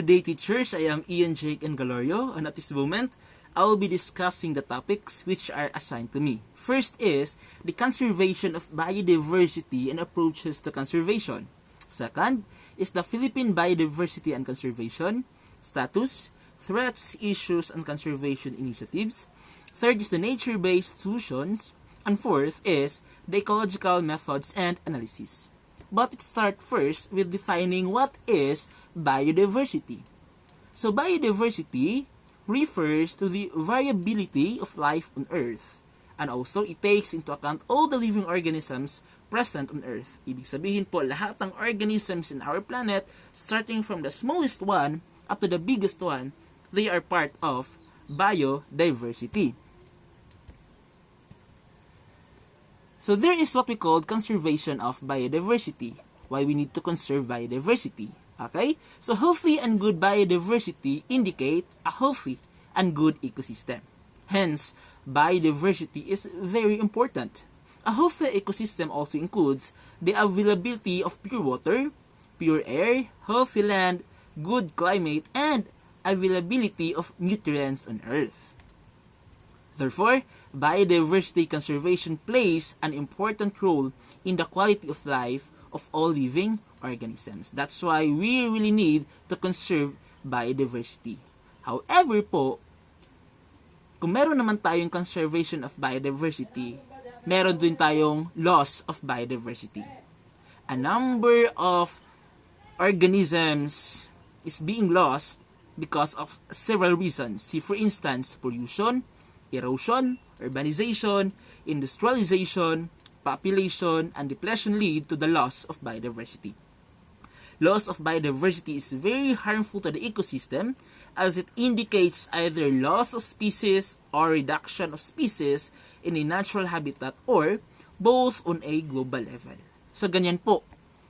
Good day, teachers. I am Ian, Jake, and Galorio, and at this moment, I will be discussing the topics which are assigned to me. First is the conservation of biodiversity and approaches to conservation. Second is the Philippine biodiversity and conservation status, threats, issues, and conservation initiatives. Third is the nature-based solutions. And fourth is the ecological methods and analysis. But let's start first with defining what is biodiversity. So biodiversity refers to the variability of life on Earth. And also, it takes into account all the living organisms present on Earth. Ibig sabihin po, lahat ng organisms in our planet, starting from the smallest one up to the biggest one, they are part of biodiversity. So there is what we call conservation of biodiversity. Why we need to conserve biodiversity. Okay? So healthy and good biodiversity indicate a healthy and good ecosystem. Hence, biodiversity is very important. A healthy ecosystem also includes the availability of pure water, pure air, healthy land, good climate, and availability of nutrients on Earth. Therefore, biodiversity conservation plays an important role in the quality of life of all living organisms. That's why we really need to conserve biodiversity. However po, kung meron naman tayong conservation of biodiversity, meron din tayong loss of biodiversity. A number of organisms is being lost because of several reasons. See, for instance, pollution, erosion, urbanization, industrialization, population, and depletion lead to the loss of biodiversity. Loss of biodiversity is very harmful to the ecosystem as it indicates either loss of species or reduction of species in a natural habitat or both on a global level. So ganyan po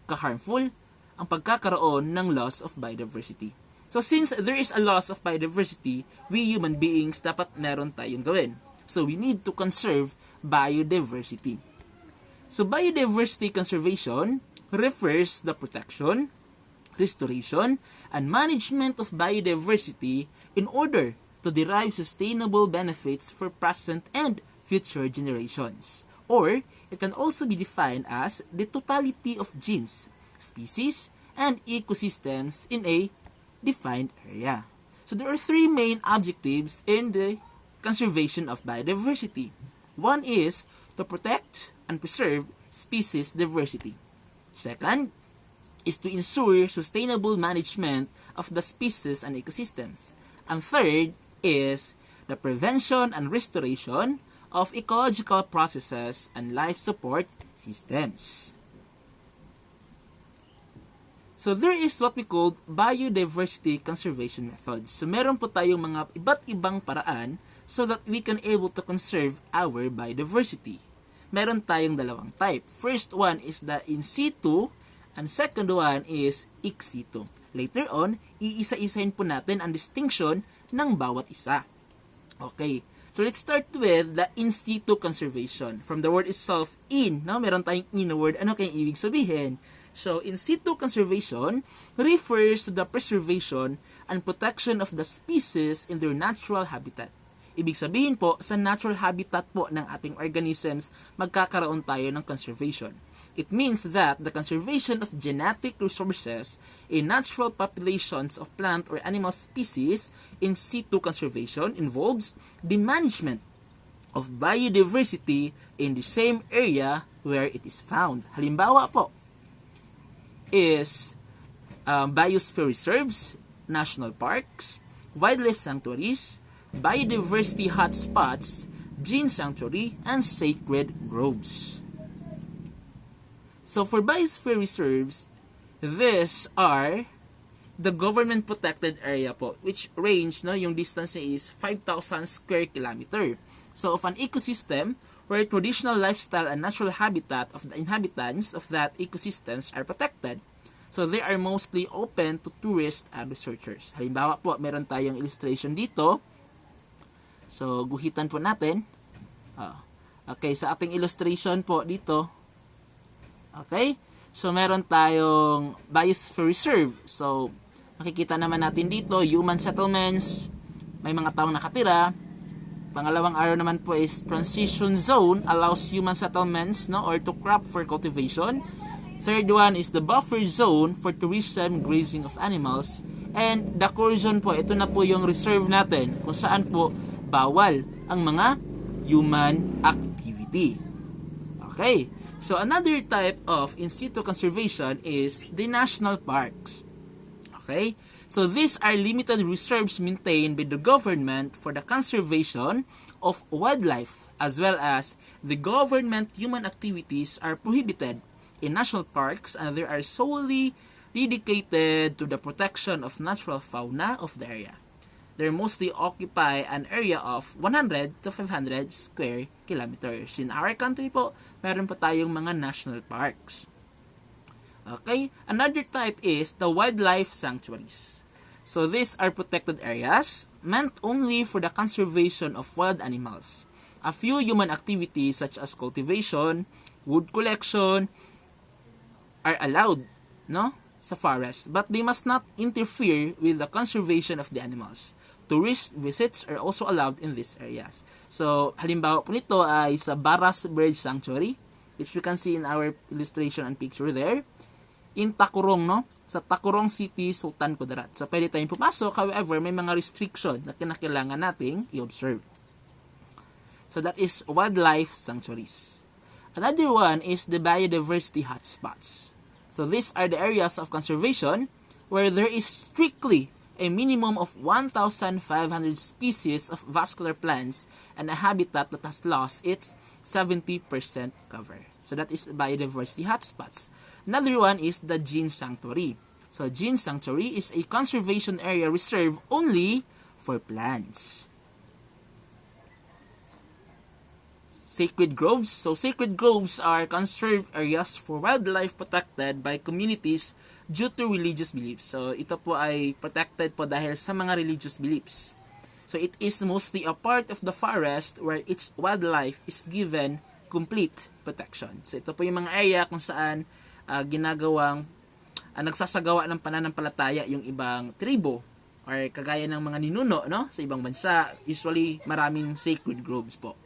ka-harmful ang pagkakaroon ng loss of biodiversity. So since there is a loss of biodiversity, we human beings dapat meron tayong gawin. So we need to conserve biodiversity. So biodiversity conservation refers to the protection, restoration, and management of biodiversity in order to derive sustainable benefits for present and future generations. Or it can also be defined as the totality of genes, species, and ecosystems in a defined area. So there are three main objectives in the conservation of biodiversity. One is to protect and preserve species diversity. Second is to ensure sustainable management of the species and ecosystems. And third is the prevention and restoration of ecological processes and life support systems. So there is what we call biodiversity conservation methods. So meron po tayong mga iba't ibang paraan so that we can able to conserve our biodiversity. Meron tayong dalawang type. First one is the in situ and second one is ex situ. Later on, iisa-isahin po natin ang distinction ng bawat isa. Okay. So let's start with the in situ conservation. From the word itself, in, no? Meron tayong in na word. Ano kayong ibig sabihin? So, in situ conservation refers to the preservation and protection of the species in their natural habitat. Ibig sabihin po, sa natural habitat po ng ating organisms, magkakaroon tayo ng conservation. It means that the conservation of genetic resources in natural populations of plant or animal species in situ conservation involves the management of biodiversity in the same area where it is found. Halimbawa po, is biosphere reserves, national parks, wildlife sanctuaries, biodiversity hotspots, gene sanctuary, and sacred groves. So for biosphere reserves, these are the government protected area po, which range, no, yung distance is 5,000 square kilometer. So of an ecosystem where traditional lifestyle and natural habitat of the inhabitants of that ecosystems are protected. So they are mostly open to tourists and researchers. Halimbawa po, meron tayong illustration dito. So guhitan po natin. Okay, sa ating illustration po dito. Okay? So meron tayong biosphere reserve. So Makikita naman natin dito, human settlements, may mga taong nakatira. Pangalawang arrow naman po is transition zone, allows human settlements, no, or to crop for cultivation. Third one is the buffer zone for tourism, grazing of animals. And the core zone po, ito na po yung reserve natin kung saan po bawal ang mga human activity. Okay, so another type of in situ conservation is the national parks. Okay, so these are limited reserves maintained by the government for the conservation of wildlife, as well as the government human activities are prohibited in national parks, and they are solely dedicated to the protection of natural fauna of the area. They mostly occupy an area of 100 to 500 square kilometers. In our country po, meron po tayong mga national parks. Okay, another type is the wildlife sanctuaries. So these are protected areas meant only for the conservation of wild animals. A few human activities such as cultivation, wood collection are allowed, no, sa forest, but they must not interfere with the conservation of the animals. Tourist visits are also allowed in these areas. So halimbawa po nito ay sa Baras Bird Sanctuary, which we can see in our illustration and picture there. In Takurong, no? Sa Takurong City, Sultan Kudarat. So, pwede tayong pumasok. However, may mga restriction na kinakailangan nating i-observe. So, that is wildlife sanctuaries. Another one is the biodiversity hotspots. So, these are the areas of conservation where there is strictly a minimum of 1,500 species of vascular plants and a habitat that has lost its 70% cover. So, that is biodiversity hotspots. Another one is the Gene Sanctuary. So, Gene Sanctuary is a conservation area reserved only for plants. Sacred groves. So, sacred groves are conserved areas for wildlife protected by communities due to religious beliefs. So, ito po ay protected po dahil sa mga religious beliefs. So, it is mostly a part of the forest where its wildlife is given complete protection. So, ito po yung mga area kung saan nagsasagawa ng pananampalataya yung ibang tribo or kagaya ng mga ninuno, no, sa ibang bansa. Usually maraming sacred groves po.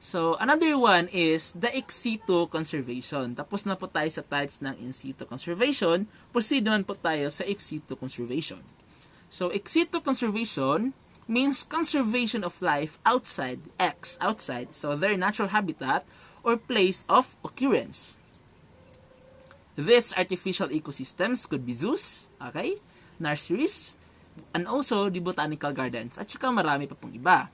So another one is the ex situ conservation. Tapos na po tayo sa types ng in situ conservation. Proceed naman po tayo sa ex situ conservation. So ex situ conservation means conservation of life outside, so their natural habitat or place of occurrence. These artificial ecosystems could be zoos, okay, nurseries, and also the botanical gardens, at saka marami pa pong iba.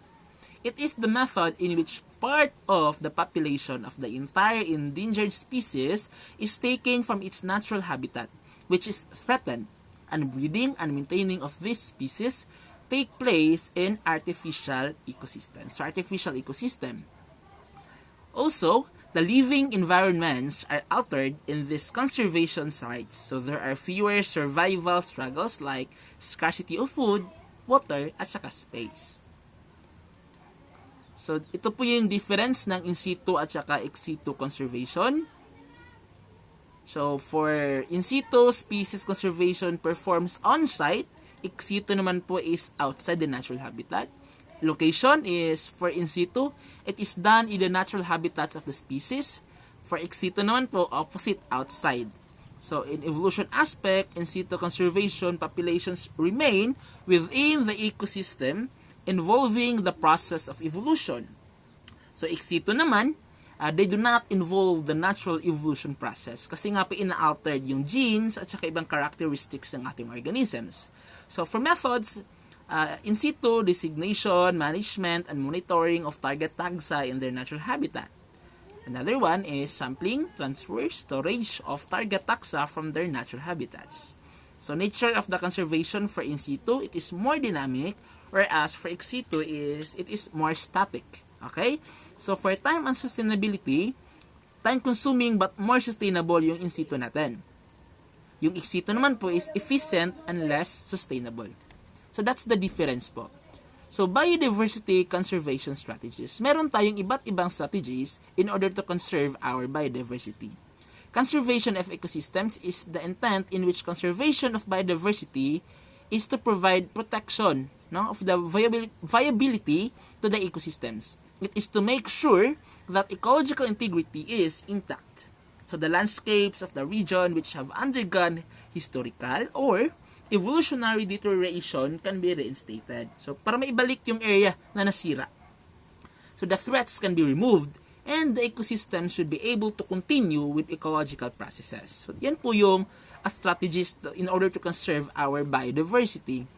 It is the method in which part of the population of the entire endangered species is taken from its natural habitat, which is threatened, and breeding and maintaining of these species take place in artificial ecosystems. So, artificial ecosystem. Also, the living environments are altered in these conservation sites, so there are fewer survival struggles like scarcity of food, water, at saka space. So, ito po yung difference ng in situ at saka ex situ conservation. So, for in situ, species conservation performs on-site. Ex situ naman po is outside the natural habitat. Location is for in situ, it is done in the natural habitats of the species. For ex situ naman po, opposite, outside. So, in evolution aspect, in situ conservation populations remain within the ecosystem involving the process of evolution. So, ex situ naman, they do not involve the natural evolution process kasi nga po ina-altered yung genes at saka ibang characteristics ng ating organisms. So, for methods, in situ designation, management, and monitoring of target taxa in their natural habitat. Another one is sampling, transfer, storage of target taxa from their natural habitats. So nature of the conservation for in situ, it is more dynamic, whereas for ex situ it is more static. Okay? So for time and sustainability, time-consuming but more sustainable yung in situ natin. Yung ex situ naman po is efficient and less sustainable. So, that's the difference po. So, biodiversity conservation strategies. Meron tayong iba't ibang strategies in order to conserve our biodiversity. Conservation of ecosystems is the intent in which conservation of biodiversity is to provide protection, no, of the viability to the ecosystems. It is to make sure that ecological integrity is intact. So the landscapes of the region which have undergone historical or evolutionary deterioration can be reinstated. So para maibalik yung area na nasira. So the threats can be removed and the ecosystem should be able to continue with ecological processes. So yan po yung strategies in order to conserve our biodiversity.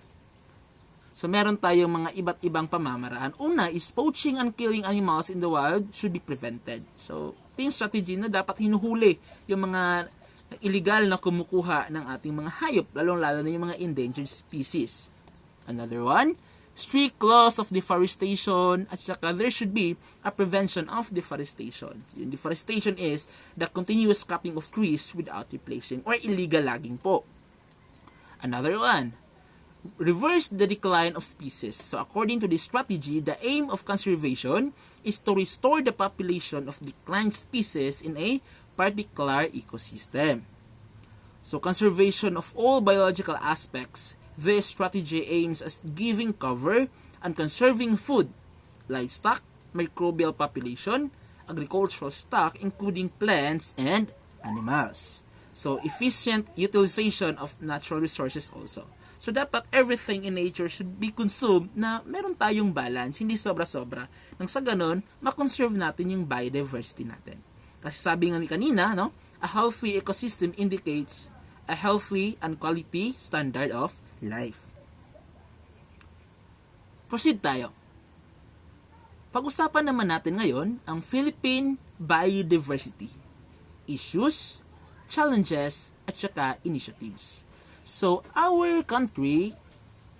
So meron tayong mga iba't ibang pamamaraan. Una is poaching and killing animals in the wild should be prevented. So ito yung strategy na dapat hinuhuli yung mga illegal na kumukuha ng ating mga hayop, lalong-lalo na yung mga endangered species. Another one, strict laws of deforestation, at saka there should be a prevention of deforestation. Yung deforestation is the continuous cutting of trees without replacing or illegal logging po. Another one, reverse the decline of species. So according to this strategy, the aim of conservation is to restore the population of declined species in a particular ecosystem. So conservation of all biological aspects. This strategy aims at giving cover and conserving food, livestock, microbial population, agricultural stock, including plants and animals. So, efficient utilization of natural resources also. So, dapat everything in nature should be consumed na meron tayong balance, hindi sobra-sobra. Nang sa ganon, makonserve natin yung biodiversity natin. Kasi sabi nga ni kanina, no, a healthy ecosystem indicates a healthy and quality standard of life. Proceed tayo. Pag-usapan naman natin ngayon ang Philippine biodiversity, issues, challenges, at saka initiatives. So, our country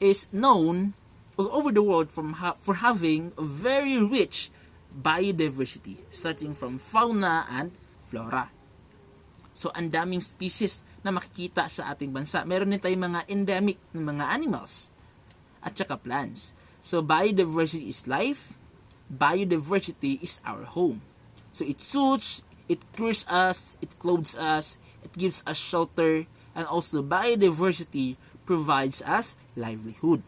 is known all over the world for having a very rich biodiversity, starting from fauna and flora. So, ang daming species na makikita sa ating bansa. Meron din tayong mga endemic ng mga animals at saka plants. So, biodiversity is life. Biodiversity is our home. So, it suits, it cures us, it clothes us, it gives us shelter, and also biodiversity provides us livelihood.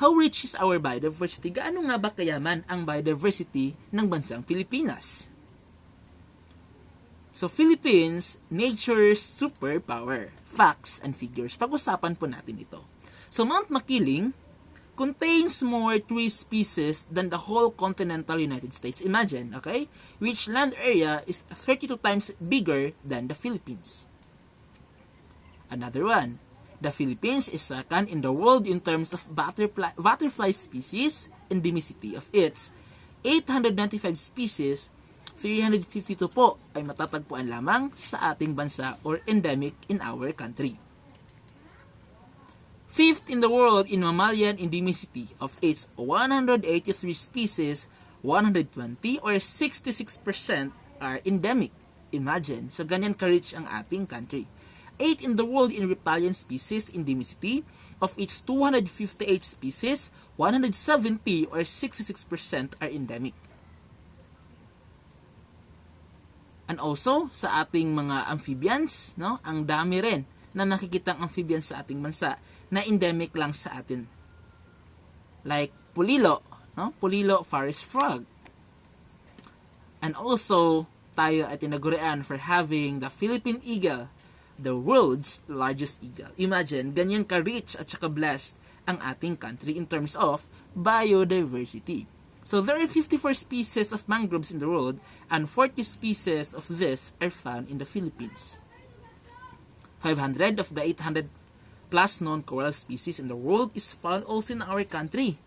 How rich is our biodiversity? Gaano nga ba kayaman ang biodiversity ng bansang Pilipinas? So, Philippines, nature's superpower. Facts and figures. Pag-usapan po natin ito. So, Mount Makiling contains more tree species than the whole continental United States. Imagine, okay? Which land area is 32 times bigger than the Philippines. Another one. The Philippines is second in the world in terms of butterfly species endemicity of its 895 species. 352 po ay matatagpuan lamang sa ating bansa or endemic in our country. Fifth in the world in mammalian endemicity of its 183 species, 120 or 66% are endemic. Imagine, so ganyan ka-rich ang ating country. 8 in the world in reptilian species endemicity of its 258 species, 170 or 66% are endemic. And also, sa ating mga amphibians, no, ang dami rin na nakikitang amphibians sa ating bansa na endemic lang sa atin. Like pulilo, no? Pulilo forest frog. And also, tayo ay tinagurian for having the Philippine eagle, the world's largest eagle. Imagine, ganyan ka-rich at saka blessed ang ating country in terms of biodiversity. So, there are 54 species of mangroves in the world, and 40 species of this are found in the Philippines. 500 of the 800 plus known coral species in the world is found also in our country.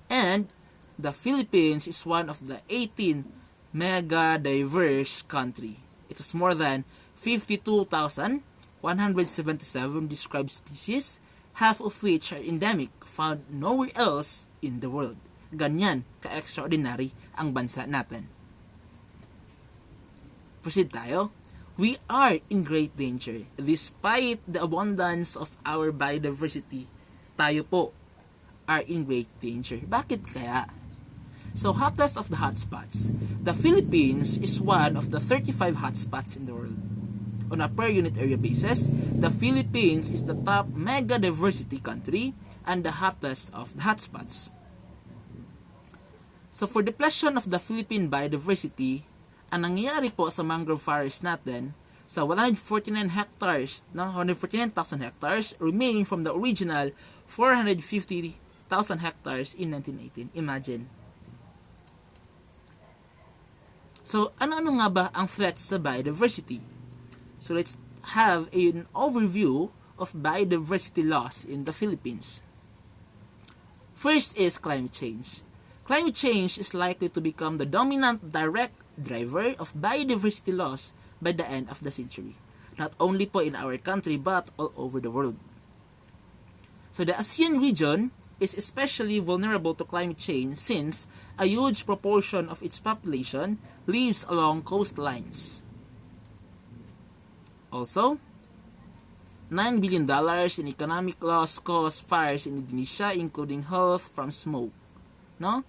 And the Philippines is one of the 18 mega diverse country. It is more than 52,177 described species, half of which are endemic, found nowhere else in the world. Ganyan ka-extraordinary ang bansa natin. Proceed tayo. We are in great danger. Despite the abundance of our biodiversity, tayo po are in great danger. Bakit kaya? So, hottest of the hotspots. The Philippines is one of the 35 hotspots in the world. On a per unit area basis, the Philippines is the top mega diversity country and the hottest of the hotspots. So, for depletion of the Philippine biodiversity, ang nangyayari po sa mangrove forest natin, sa 149 hectares, 149,000 hectares remaining from the original 450,000 hectares in 1918. Imagine. So, ano-ano nga ba ang threats sa biodiversity? So, let's have an overview of biodiversity loss in the Philippines. First is climate change. Climate change is likely to become the dominant direct driver of biodiversity loss by the end of the century. Not only po in our country but all over the world. So the ASEAN region is especially vulnerable to climate change since a huge proportion of its population lives along coastlines. Also, $9 billion in economic loss caused fires in Indonesia, including health from smoke. No?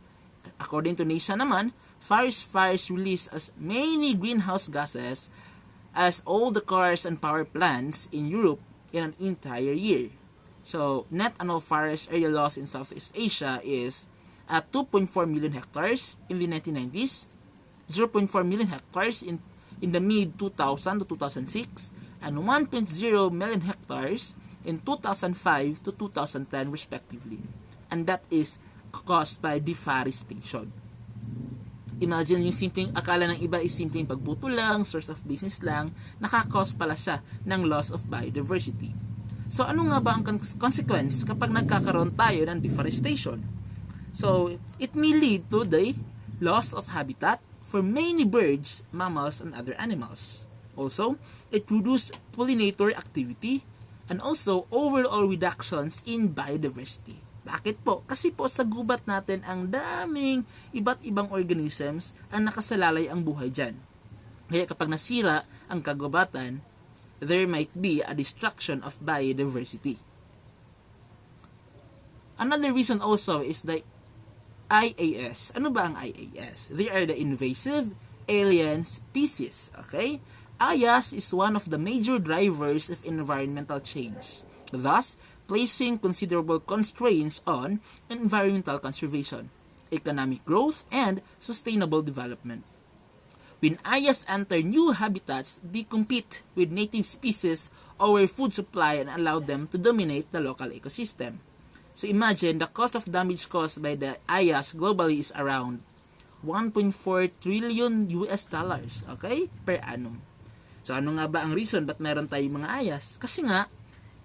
According to NASA naman, fires release as many greenhouse gases as all the cars and power plants in Europe in an entire year. So, net annual forest area loss in Southeast Asia is at 2.4 million hectares in the 1990s, 0.4 million hectares in the mid-2000 to 2006, and 1.0 million hectares in 2005 to 2010 respectively. And that is caused by deforestation. Imagine yung simpleng, akala ng iba is simpleng pagbuto lang, source of business lang, nakakause pala siya ng loss of biodiversity. So ano nga ba ang consequence kapag nagkakaroon tayo ng deforestation? So it may lead to the loss of habitat for many birds, mammals, and other animals. Also, it reduces pollinator activity and also overall reductions in biodiversity. Bakit po? Kasi po sa gubat natin ang daming iba't ibang organisms ang nakasalalay ang buhay dyan. Kaya kapag nasira ang kagubatan, there might be a destruction of biodiversity. Another reason also is the IAS. Ano ba ang IAS? They are the invasive alien species. Okay? IAS is one of the major drivers of environmental change, thus placing considerable constraints on environmental conservation, economic growth, and sustainable development. When IAS enter new habitats, they compete with native species over food supply and allow them to dominate the local ecosystem. So imagine the cost of damage caused by the IAS globally is around 1.4 trillion US dollars, okay, per annum. So ano nga ba ang reason ba't meron tayong mga IAS? Kasi nga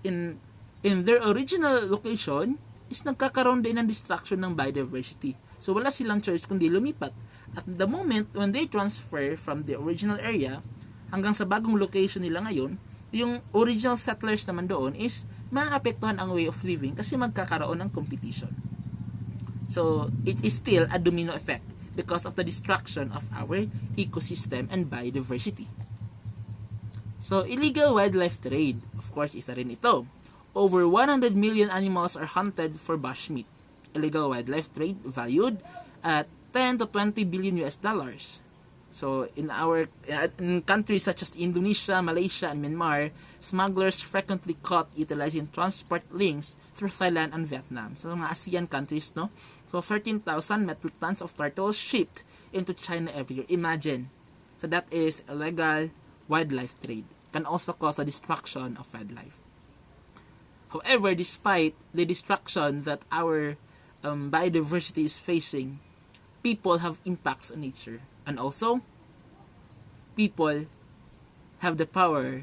in their original location is nagkakaroon din ng destruction ng biodiversity. So wala silang choice kundi lumipat. At the moment when they transfer from the original area hanggang sa bagong location nila ngayon, yung original settlers naman doon is maapektuhan ang way of living kasi magkakaroon ng competition. So it is still a domino effect because of the destruction of our ecosystem and biodiversity. So illegal wildlife trade, of course, isa rin ito. Over 100 million animals are hunted for bushmeat. Illegal wildlife trade valued at 10 to 20 billion US dollars. So in countries such as Indonesia, Malaysia, and Myanmar, smugglers frequently caught utilizing transport links through Thailand and Vietnam. So mga ASEAN countries, no? So 13,000 metric tons of turtles shipped into China every year. Imagine. So that is illegal wildlife trade. Can also cause a destruction of wildlife. However, despite the destruction that our biodiversity is facing, people have impacts on nature. And also, people have the power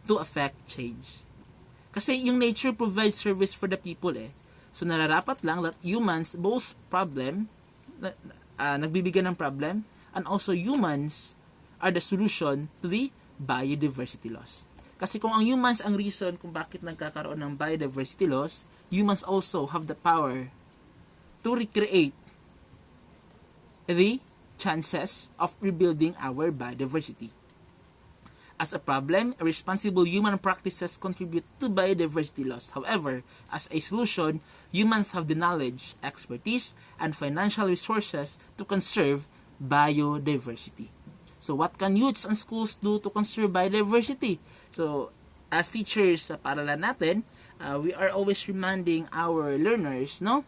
to affect change. Kasi yung nature provides service for the people eh. So nararapat lang that humans both nagbibigyan ng problem, and also humans are the solution to the biodiversity loss. Kasi kung ang humans ang reason kung bakit nagkakaroon ng biodiversity loss, humans also have the power to recreate the chances of rebuilding our biodiversity. As a problem, irresponsible human practices contribute to biodiversity loss. However, as a solution, humans have the knowledge, expertise, and financial resources to conserve biodiversity. So what can youths and schools do to conserve biodiversity? So as teachers sa paaralan natin, we are always reminding our learners, no,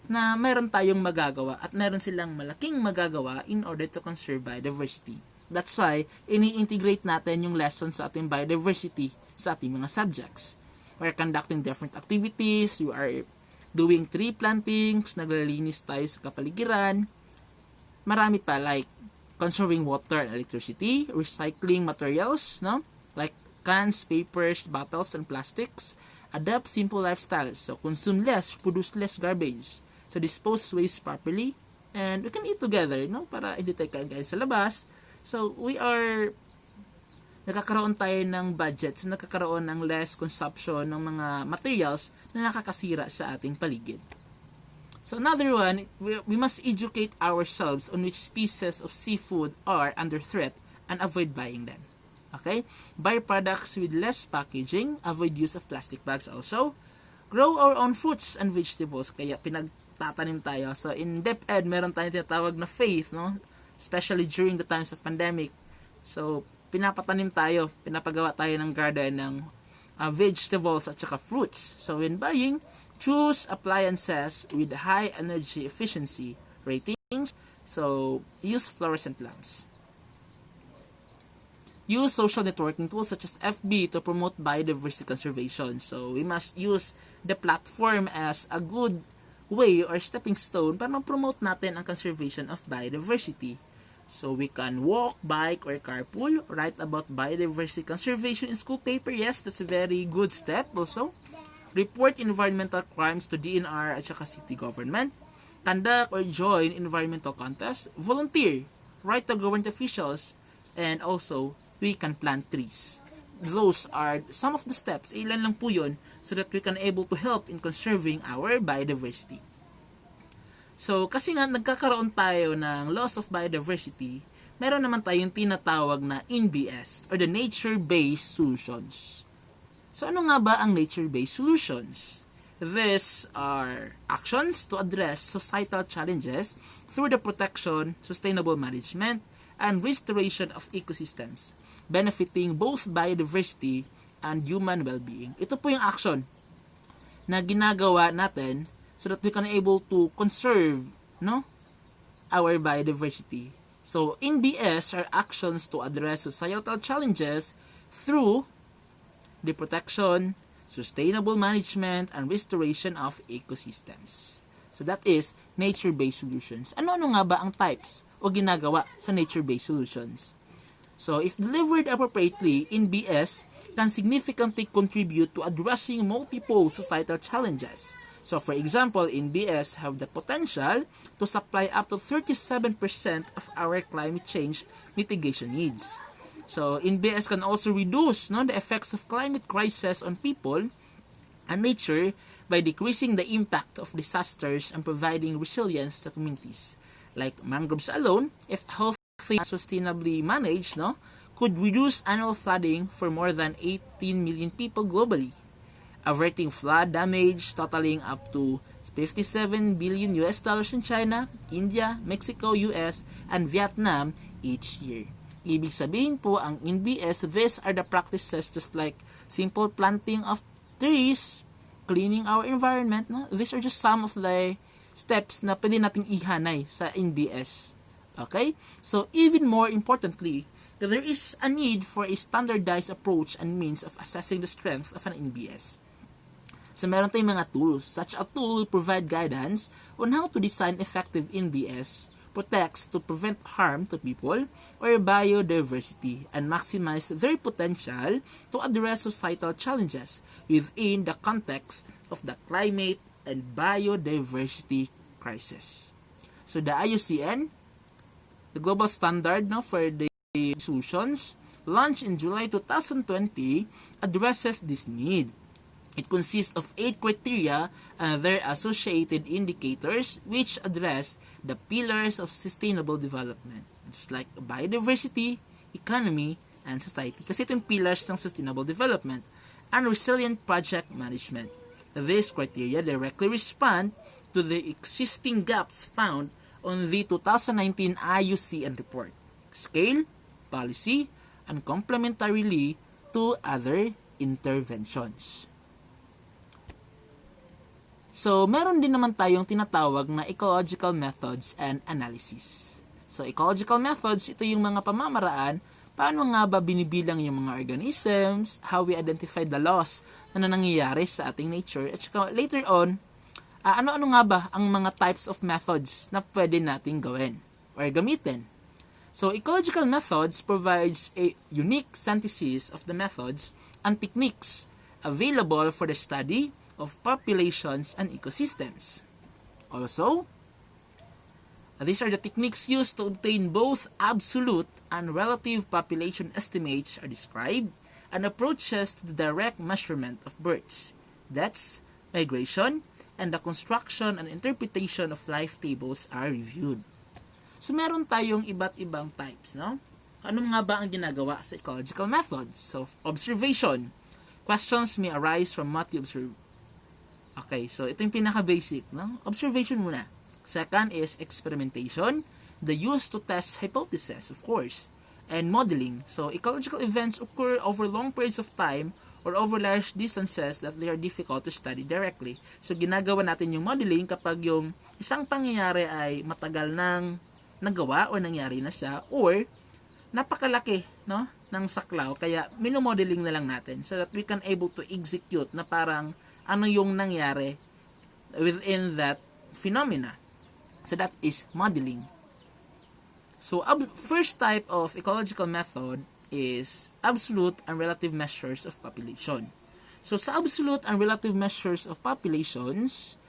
na meron tayong magagawa at meron silang malaking magagawa in order to conserve biodiversity. That's why, ini-integrate natin yung lessons sa ating biodiversity sa ating mga subjects. We're conducting different activities, we are doing tree plantings, naglilinis tayo sa kapaligiran, marami pa like conserving water and electricity, recycling materials, no? Like cans, papers, bottles, and plastics. Adopt simple lifestyles, so consume less, produce less garbage. So dispose waste properly, and we can eat together, no? Para hindi tayo kain sa labas. So we are nakakaroon tayo ng budget, so nakakaroon ng less consumption ng mga materials na nakakasira sa ating paligid. So another one, we must educate ourselves on which species of seafood are under threat and avoid buying them. Okay? Buy products with less packaging, avoid use of plastic bags also. Grow our own fruits and vegetables, kaya pinagtatanim tayo. So in DepEd, meron tayong tinatawag na faith, no? Especially during the times of pandemic. So pinapatanim tayo, pinapagawa tayo ng garden ng vegetables at saka fruits. So when buying, choose appliances with high energy efficiency ratings. So use fluorescent lamps. Use social networking tools such as FB to promote biodiversity conservation. So we must use the platform as a good way or stepping stone para ma-promote natin ang conservation of biodiversity. So we can walk, bike, or carpool, write about biodiversity conservation in school paper. Yes, that's a very good step also. Report environmental crimes to DNR at saka city government. Conduct or join environmental contests. Volunteer. Write to government officials. And also, we can plant trees. Those are some of the steps. Ilan lang po yun so that we can able to help in conserving our biodiversity. So, kasi nga nagkakaroon tayo ng loss of biodiversity, meron naman tayong tinatawag na NBS or the nature-based solutions. So, ano nga ba ang nature-based solutions? These are actions to address societal challenges through the protection, sustainable management, and restoration of ecosystems, benefiting both biodiversity and human well-being. Ito po yung action na ginagawa natin so that we can able to conserve, no, our biodiversity. So, NBS are actions to address societal challenges through the protection, sustainable management, and restoration of ecosystems. So, that is nature-based solutions. Ano-ano nga ba ang types o ginagawa sa nature-based solutions? So, if delivered appropriately, NBS can significantly contribute to addressing multiple societal challenges. So, for example, NBS have the potential to supply up to 37% of our climate change mitigation needs. So, NBS can also reduce the effects of climate crisis on people and nature by decreasing the impact of disasters and providing resilience to communities. Like mangroves alone, if healthy and sustainably managed, could reduce annual flooding for more than 18 million people globally, averting flood damage totaling up to $57 billion in China, India, Mexico, US, and Vietnam each year. Ibig sabihin po, ang NBS, these are the practices just like simple planting of trees, cleaning our environment. These are just some of the steps na pwede nating ihanay sa NBS. Okay? So, even more importantly, there is a need for a standardized approach and means of assessing the strength of an NBS. So, meron tayong mga tools. Such a tool will provide guidance on how to design effective NBS, protects to prevent harm to people or biodiversity, and maximize their potential to address societal challenges within the context of the climate and biodiversity crisis. So, the IUCN, the global standard for the solutions, launched in July 2020, addresses this need. It consists of 8 criteria and their associated indicators which address the pillars of sustainable development. It's like biodiversity, economy, and society. Kasi ito yung pillars ng sustainable development and resilient project management. These criteria directly respond to the existing gaps found on the 2019 IUCN report. Scale, policy, and complementarily to other interventions. So, meron din naman tayong tinatawag na ecological methods and analysis. So, ecological methods, ito yung mga pamamaraan, paano nga ba binibilang yung mga organisms, how we identify the laws na nangyayari sa ating nature, at saka later on, ano-ano nga ba ang mga types of methods na pwede nating gawin or gamitin. So, ecological methods provides a unique synthesis of the methods and techniques available for the study of populations and ecosystems. Also, these are the techniques used to obtain both absolute and relative population estimates are described and approaches to the direct measurement of births, deaths, migration, and the construction and interpretation of life tables are reviewed. So, meron tayong iba't ibang types, no? Ano nga ba ang ginagawa sa ecological methods? So, observation. Questions may arise from what you observe. Okay, so ito yung pinaka-basic, no? Observation muna. Second is experimentation, the use to test hypotheses, of course, and modeling. So, ecological events occur over long periods of time or over large distances that they are difficult to study directly. So, ginagawa natin yung modeling kapag yung isang pangyayari ay matagal nang nagawa o nangyari na siya or napakalaki, no, ng saklaw. Kaya, minomodeling na lang natin so that we can able to execute na parang ano yung nangyari within that phenomena. So that is modeling. So first type of ecological method is absolute and relative measures of population. So sa absolute and relative measures of populations,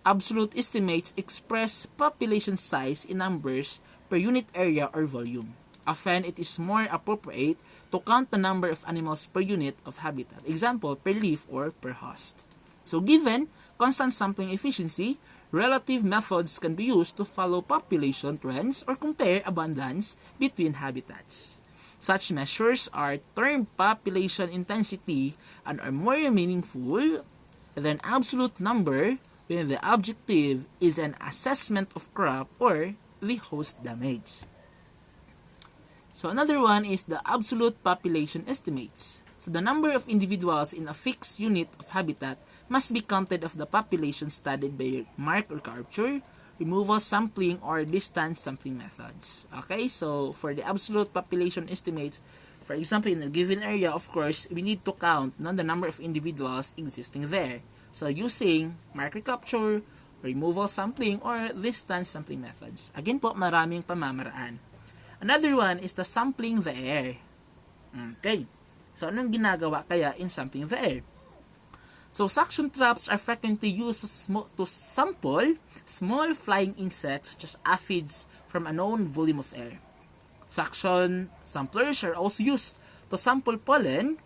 absolute estimates express population size in numbers per unit area or volume. Often it is more appropriate to count the number of animals per unit of habitat. Example, per leaf or per host. So given constant sampling efficiency, relative methods can be used to follow population trends or compare abundance between habitats. Such measures are termed population intensity and are more meaningful than absolute number when the objective is an assessment of crop or the host damage. So another one is the absolute population estimates. So the number of individuals in a fixed unit of habitat must be counted of the population studied by mark or capture, removal sampling, or distance sampling methods. Okay, so for the absolute population estimates, for example, in a given area, of course, we need to count the number of individuals existing there. So using mark recapture, removal sampling, or distance sampling methods. Again po, maraming pamamaraan. Another one is the sampling the air. Okay, so anong ginagawa kaya in sampling the air? So, suction traps are frequently used to sample small flying insects such as aphids from a known volume of air. Suction samplers are also used to sample pollen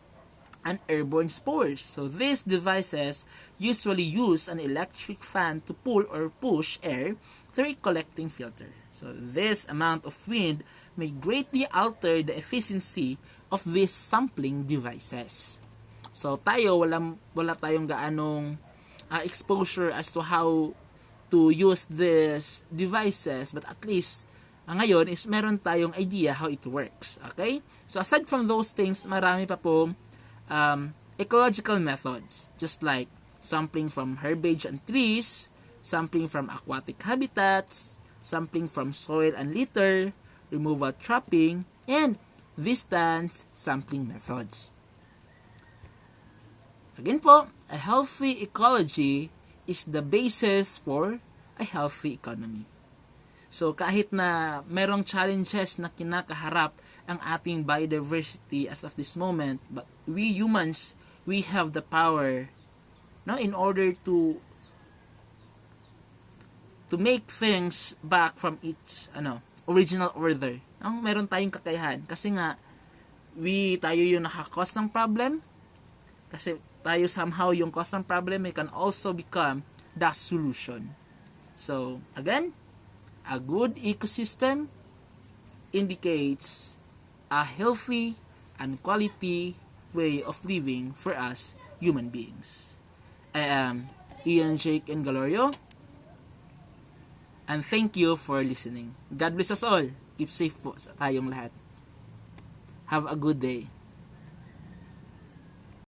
and airborne spores. So, these devices usually use an electric fan to pull or push air through a collecting filter. So, this amount of wind may greatly alter the efficiency of these sampling devices. So tayo wala tayong gaanong exposure as to how to use these devices, but at least ngayon is meron tayong idea how it works. Okay? So aside from those things, marami pa po ecological methods, just like sampling from herbage and trees, sampling from aquatic habitats, sampling from soil and litter, removal trapping, and distance sampling methods. Again po, a healthy ecology is the basis for a healthy economy. So kahit na merong challenges na kinakaharap ang ating biodiversity as of this moment, but we humans, we have the power in order to make things back from its original order. Meron tayong kakayahan kasi nga tayo yung naka-cause ng problem. Kasi tayo somehow yung cause ng problem, it can also become the solution. So, again, a good ecosystem indicates a healthy and quality way of living for us human beings. I am Ian, Jake, and Galorio, and thank you for listening. God bless us all. Keep safe po sa tayong lahat. Have a good day.